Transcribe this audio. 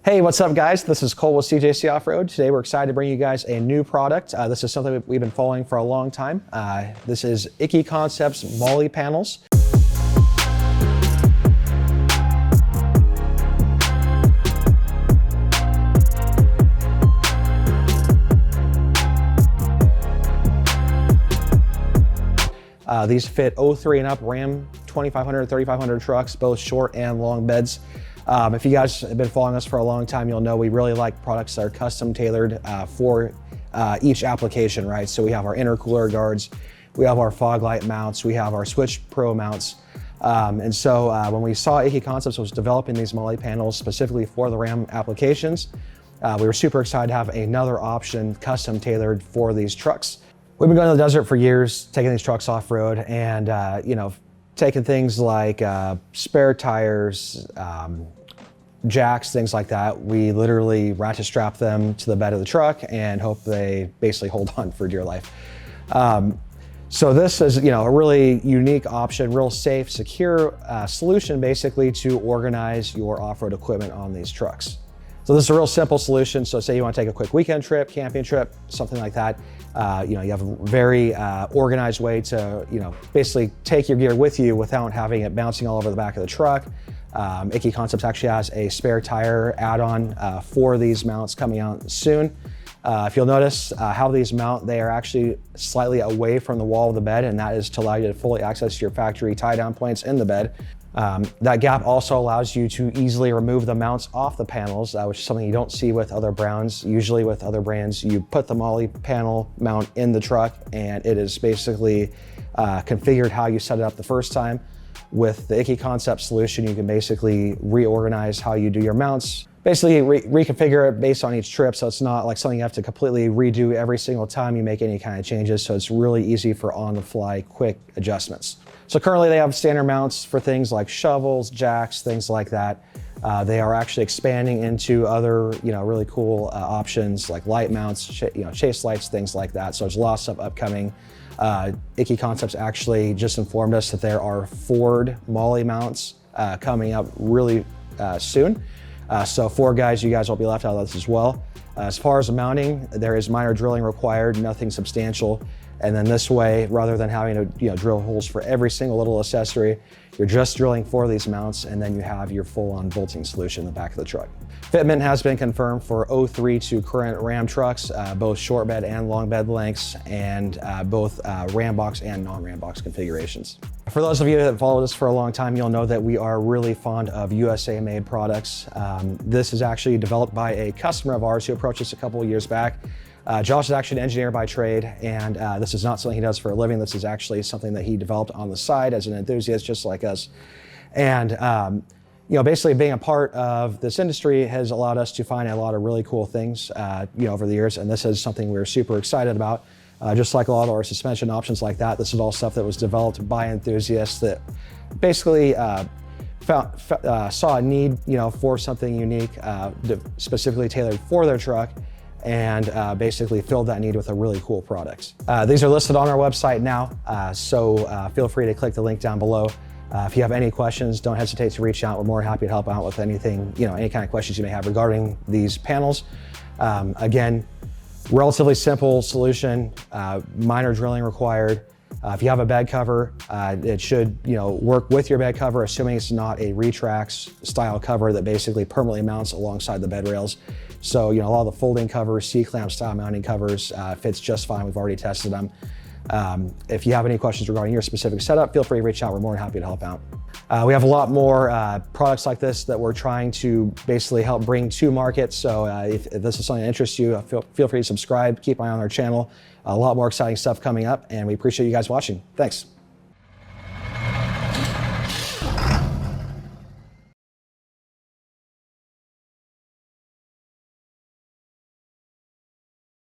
Hey, what's up guys? This is Cole with CJC Off-Road. Today we're excited to bring you guys a new product. This is something we've been following for a long time. This is Icky Concepts Molle panels. These fit 03 and up Ram 2500, 3500 trucks, both short and long beds. If you guys have been following us for a long time, you'll know we really like products that are custom tailored for each application, right? So we have our intercooler guards, we have our fog light mounts, we have our Switch Pro mounts. And so when we saw Icky Concepts was developing these Molle panels specifically for the Ram applications, we were super excited to have another option custom tailored for these trucks. We've been going to the desert for years, taking these trucks off-road and, taking things like spare tires, jacks, things like that. We literally ratchet strap them to the bed of the truck and hope they basically hold on for dear life. So this is, a really unique option, real safe, secure solution basically to organize your off-road equipment on these trucks. So this is a real simple solution. So say you want to take a quick weekend trip, camping trip, something like that. You have a very organized way to, basically take your gear with you without having it bouncing all over the back of the truck. Icky Concepts actually has a spare tire add-on for these mounts coming out soon. If you'll notice how these mount, they are actually slightly away from the wall of the bed, and that is to allow you to fully access your factory tie-down points in the bed. That gap also allows you to easily remove the mounts off the panels, which is something you don't see with other brands. Usually with other brands, you put the Molle panel mount in the truck and it is basically configured how you set it up the first time. With the Icky Concept solution, you can basically reorganize how you do your mounts, basically reconfigure it based on each trip, so it's not like something you have to completely redo every single time you make any kind of changes, so it's really easy for on-the-fly quick adjustments. So currently they have standard mounts for things like shovels, jacks, things like that. They are actually expanding into other, really cool options like light mounts, chase lights, things like that. So there's a lot of stuff upcoming. Icky Concepts actually just informed us that there are Ford Molle mounts coming up really soon. So Ford guys, you guys won't be left out of this as well. As far as the mounting, there is minor drilling required, nothing substantial. And then this way, rather than having to drill holes for every single little accessory, you're just drilling for these mounts, and then you have your full-on bolting solution in the back of the truck. Fitment has been confirmed for 03 to current Ram trucks, both short bed and long bed lengths, and both Ram box and non-Ram box configurations. For those of you that followed us for a long time, you'll know that we are really fond of USA-made products. This is actually developed by a customer of ours who approached us a couple of years back. Josh is actually an engineer by trade, and this is not something he does for a living. This is actually something that he developed on the side as an enthusiast, just like us. And basically being a part of this industry has allowed us to find a lot of really cool things, over the years. And this is something we're super excited about. Just like a lot of our suspension options like that, this is all stuff that was developed by enthusiasts that basically saw a need, for something unique, specifically tailored for their truck, and basically filled that need with a really cool product. These are listed on our website now, so feel free to click the link down below. If you have any questions, don't hesitate to reach out. We're more than happy to help out with anything, any kind of questions you may have regarding these panels. Again, relatively simple solution, minor drilling required. If you have a bed cover, it should work with your bed cover, assuming it's not a retracts style cover that basically permanently mounts alongside the bed rails. So a lot of the folding covers, C-clamp style mounting covers fits just fine. We've already tested them. If you have any questions regarding your specific setup, feel free to reach out. We're more than happy to help out. We have a lot more products like this that we're trying to basically help bring to market. So if this is something that interests you, feel free to subscribe, keep an eye on our channel. A lot more exciting stuff coming up, and we appreciate you guys watching. Thanks.